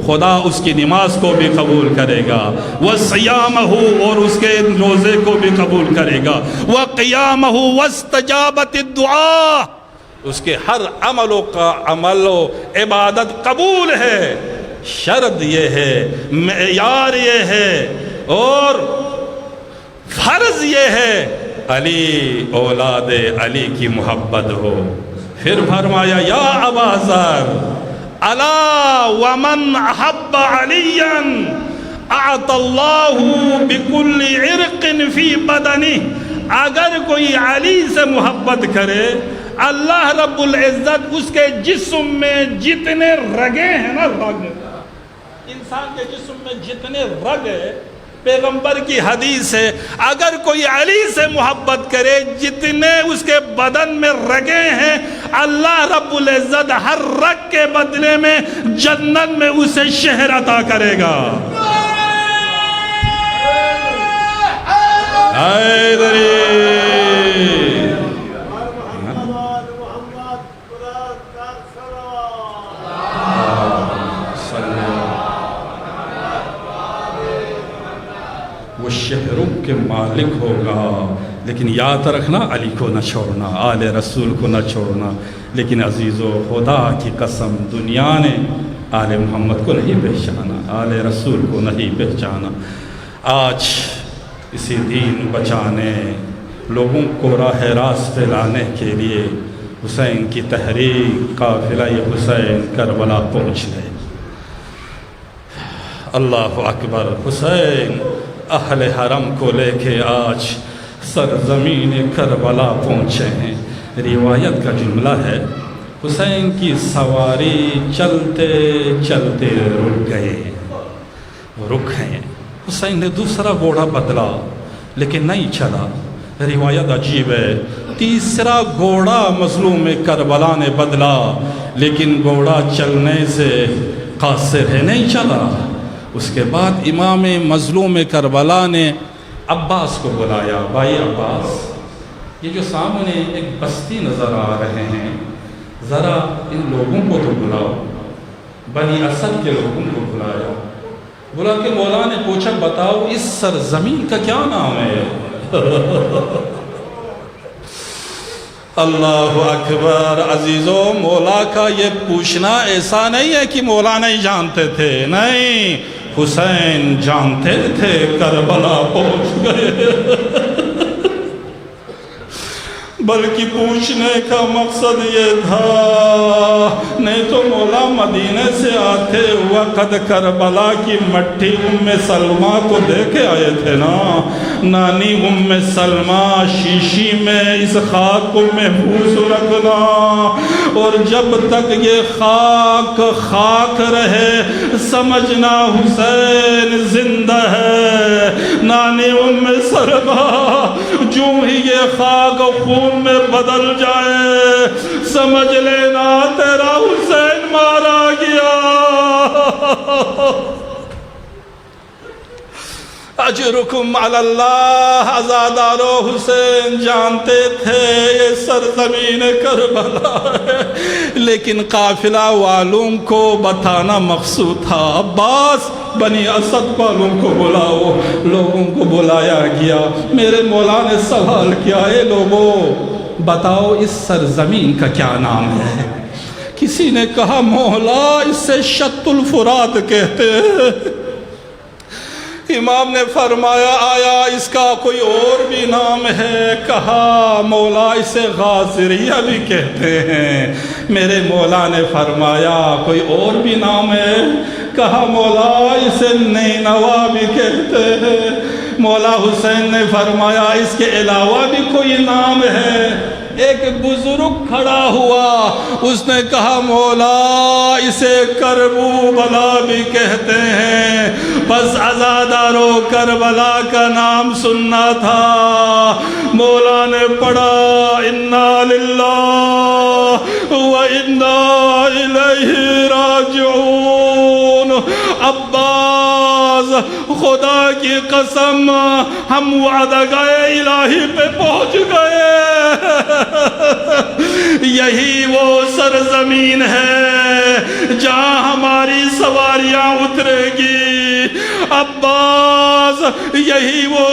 A: خدا اس کی نماز کو بھی قبول کرے گا، وصیامہ، اور اس کے روزے کو بھی قبول کرے گا، وقیامہ واستجابت الدعا، اس کے ہر عمل و عبادت قبول ہے. شرط یہ ہے، معیار یہ ہے، اور فرض یہ ہے علی اولاد علی کی محبت ہو. پھر فرمایا یا ابا ذر الا ومن احب علیا اعطى اللہ بکل عرق فی بدنہ، اگر کوئی علی سے محبت کرے اللہ رب العزت اس کے جسم میں جتنے رگیں ہیں نا، رگ انسان کے جسم میں جتنے رگ ہیں، پیغمبر کی حدیث ہے اگر کوئی علی سے محبت کرے جتنے اس کے بدن میں رگیں ہیں اللہ رب العزت ہر رگ کے بدلے میں جنت میں اسے شہر عطا کرے گا۔ حیدری وہ شہروں کے مالک ہوگا، لیکن یاد رکھنا علی کو نہ چھوڑنا، آل رسول کو نہ چھوڑنا۔ لیکن عزیزو خدا کی قسم دنیا نے آل محمد کو نہیں پہچانا، آل رسول کو نہیں پہچانا۔ آج اسی دین بچانے، لوگوں کو راہ راست پہ لانے کے لیے حسین کی تحریک قافلہ حسین کربلا پہنچ گئے۔ اللہ اکبر، حسین اہل حرم کو لے کے آج سرزمین کربلا پہنچے ہیں۔ روایت کا جملہ ہے حسین کی سواری چلتے چلتے رک گئے۔ حسین نے دوسرا گھوڑا بدلا لیکن نہیں چلا۔ روایت عجیب ہے، تیسرا گھوڑا مظلوم کربلا نے بدلا لیکن گھوڑا چلنے سے قاصر ہے، نہیں چلا۔ اس کے بعد امام مظلوم کربلا نے عباس کو بلایا، بھائی عباس، یہ جو سامنے ایک بستی نظر آ رہے ہیں ذرا ان لوگوں کو تو بلاؤ۔ بنی اسد کے لوگوں کو بلایا، بلا کے مولا نے پوچھا بتاؤ اس سرزمین کا کیا نام ہے؟ اللہ اکبر، عزیزو مولا کا یہ پوچھنا ایسا نہیں ہے کہ مولا نہیں جانتے تھے، نہیں، حسین جانتے تھے کربلا پہنچ گئے۔ بلکہ پوچھنے کا مقصد یہ تھا، نہیں تو مولا مدینے سے آتے وقت کربلا کی مٹی ام سلمہ کو دے کے آئے تھے نا، نانی ام سلمہ شیشی میں اس خاک کو محفوظ رکھنا، اور جب تک یہ خاک خاک رہے سمجھنا حسین زندہ ہے۔ نانی ام سلمہ جو ہی یہ خاک خون میں بدل جائے سمجھ لینا تیرا حسین مارا گیا۔ اجرکم علی اللہ، عزادارو حسین جانتے تھے یہ سرزمین کربلا ہے، لیکن قافلہ والوں کو بتانا مقصود تھا۔ عباس بنی اسد والوں کو بلاؤ، لوگوں کو بلایا گیا۔ میرے مولا نے سوال کیا، اے لوگوں بتاؤ اس سرزمین کا کیا نام ہے؟ کسی نے کہا مولا اس سے شط الفرات کہتے ہیں۔ امام نے فرمایا آیا اس کا کوئی اور بھی نام ہے؟ کہا مولا اسے غازریہ بھی کہتے ہیں۔ میرے مولا نے فرمایا کوئی اور بھی نام ہے؟ کہا مولا اسے نینوا بھی کہتے ہیں۔ مولا حسین نے فرمایا اس کے علاوہ بھی کوئی نام ہے؟ ایک بزرگ کھڑا ہوا، اس نے کہا مولا اسے کربلا بھی کہتے ہیں۔ بس عزادارو کربلا کا نام سننا تھا۔ مولا نے پڑھا انا للہ و انا الیہ راجعون۔ عباس خدا کی قسم ہم وعدگاہ الہی پہ پہنچ گئے، یہی وہ سرزمین ہے جہاں ہماری سواریاں اترے گی۔ عباس یہی وہ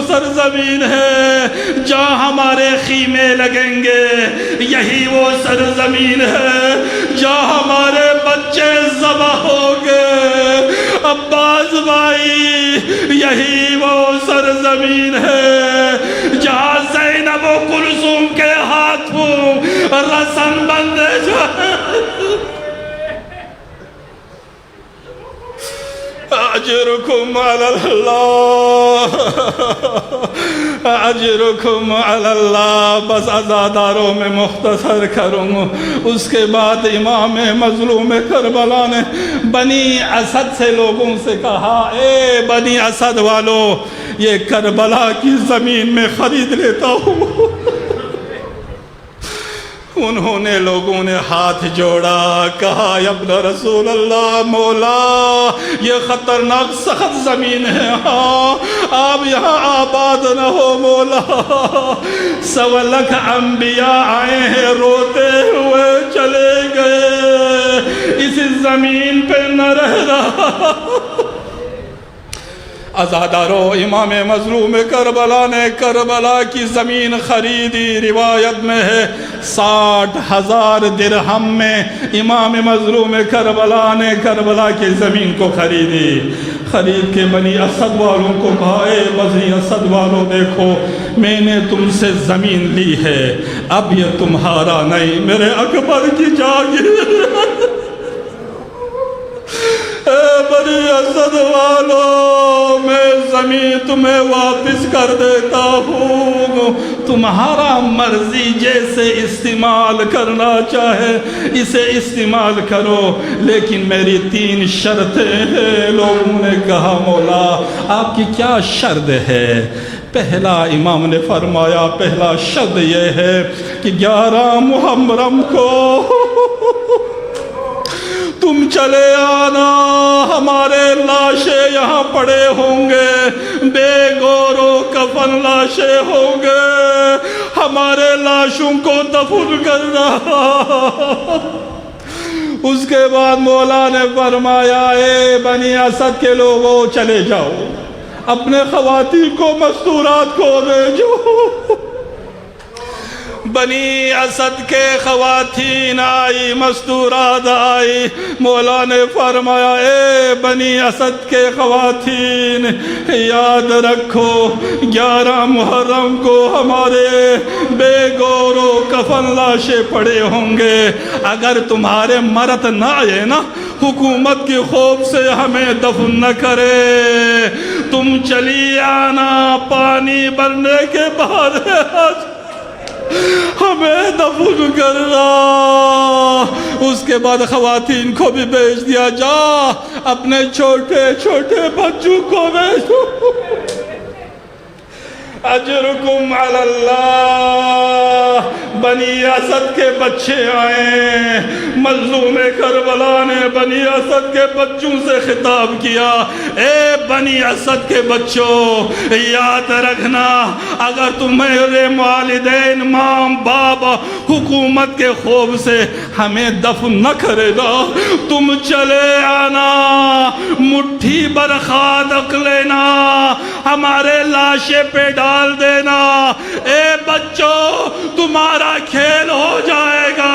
A: سرزمین ہے جہاں ہمارے خیمے لگیں گے، یہی وہ سرزمین ہے جہاں ہمارے بچے ذبح ہوں گے۔ عباس بھائی یہی وہ سرزمین ہے جہاں زینب و کلثوم کے ہاتھوں رسن بندے جائے اجرکم علی اللہ اجرکم علی اللہ. بس عزاداروں میں مختصر کروں. اس کے بعد امام مظلوم کربلا نے بنی اسد سے لوگوں سے کہا اے بنی اسد والو یہ کربلا کی زمین میں خرید لیتا ہوں. انہوں نے لوگوں نے ہاتھ جوڑا کہا یا ابن رسول اللہ مولا یہ خطرناک سخت زمین ہے ہاں آپ یہاں آباد نہ ہو مولا. 100 لاکھ انبیاء آئے ہیں روتے ہوئے چلے گئے اس زمین پہ نہ رہ رہا. عزادارو امام مظلوم کربلا نے کربلا کی زمین خریدی. روایت میں ہے 60,000 درہم میں امام مظلوم کربلا نے کربلا کی زمین کو خریدی. خرید کے بنی اسد والوں کو کہا اے بنی اسد والوں دیکھو میں نے تم سے زمین لی ہے اب یہ تمہارا نہیں میرے اکبر کی جاگیر. اے بنی اسد والو میں زمین تمہیں واپس کر دیتا ہوں تمہارا مرضی جیسے استعمال کرنا چاہے اسے استعمال کرو لیکن میری 3 شرطیں ہیں. لوگوں نے کہا مولا آپ کی کیا شرط ہے؟ پہلا امام نے فرمایا پہلا شرط یہ ہے کہ 11 محرم کو تم چلے آنا ہمارے لاشیں یہاں پڑے ہوں گے بے گور و کفن لاشیں ہوں گے ہمارے لاشوں کو دفن کرنا. اس کے بعد مولا نے فرمایا اے بنی اسد کے لوگوں چلے جاؤ اپنے خواتین کو مستورات کو بھیجو. بنی اسد کے خواتین آئی مستورات آئی. مولا نے فرمایا اے بنی اسد کے خواتین یاد رکھو 11 محرم کو ہمارے بے گور و کفن لاشیں پڑے ہوں گے اگر تمہارے مرد نہ آئے نا حکومت کی خوف سے ہمیں دفن نہ کرے تم چلی آنا پانی بھرنے کے بعد ہمیں دفن کرنا. اس کے بعد خواتین کو بھی بھیج دیا جا اپنے چھوٹے چھوٹے بچوں کو بھیجو. اجرکم علی اللہ. بنی اسد کے بچے آئے مظلوم کربلا نے بنی اسد کے بچوں سے خطاب کیا اے بنی اسد کے بچوں یاد رکھنا اگر تم میرے والدین ماں باپ حکومت کے خوف سے ہمیں دفن نہ کرے گا تم چلے آنا مٹھی بر خاک لینا ہمارے لاشیں پہ ڈال دینا. اے بچوں تمہارا کھیل ہو جائے گا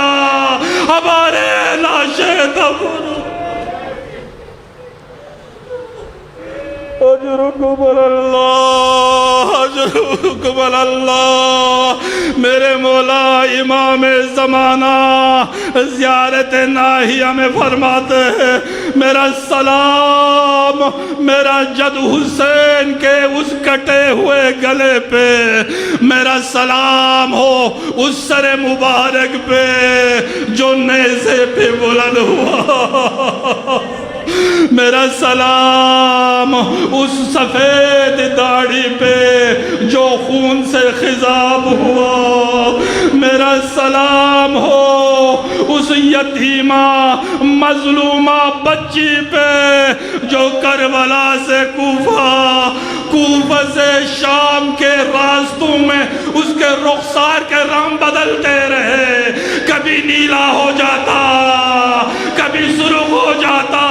A: ہمارے لاشیں دفن. اجرکم اللہ اجرکم اللہ. میرے مولا امام زمانہ زیارت ناہیہ میں فرماتے ہیں میرا سلام میرا جد حسین کے اس کٹے ہوئے گلے پہ میرا سلام ہو اس سر مبارک پہ جو نیزے پہ بلند ہوا میرا سلام اس سفید داڑھی پہ جو خون سے خضاب ہوا میرا سلام ہو اس یتیمہ مظلومہ بچی پہ جو کربلا سے کوفہ سے شام کے راستوں میں اس کے رخسار کے رنگ بدلتے رہے کبھی نیلا ہو جاتا کبھی سرخ ہو جاتا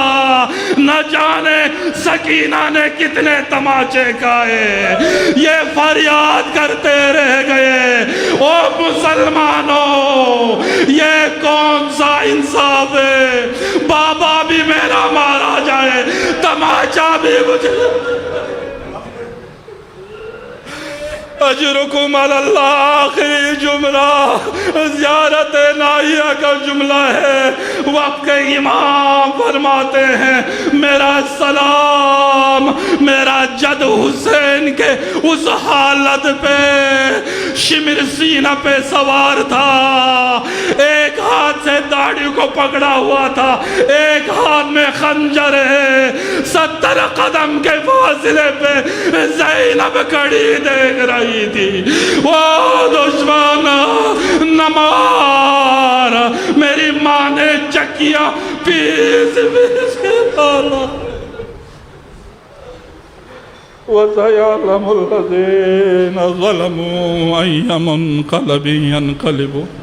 A: نہ جانے سکینہ نے کتنے تماچے کھائے یہ فریاد کرتے رہ گئے او مسلمانوں یہ کون سا انصاف ہے بابا بھی میرا مارا جائے تماچا بھی مجھے اجرکم علی اللہ آخری جملہ زیارت ناہیہ کا جملہ ہے. وقت کے امام فرماتے ہیں میرا سلام میرا جد حسین کے اس حالت پہ شمر سینہ پہ سوار تھا, ایک ہاتھ سے داڑھی کو پکڑا ہوا تھا, ایک ہاتھ میں خنجر ہے, 70 قدم کے فاصلے پہ زینب کھڑی دیکھ رہی تھی. وہ دشمن نہ مار, میری ماں نے چکیاں پیس پیس کے ڈالا. وَسَيَعْلَمُ الَّذِينَ ظَلَمُوا أَيَّ مُنْقَلَبٍ يَنْقَلِبُونَ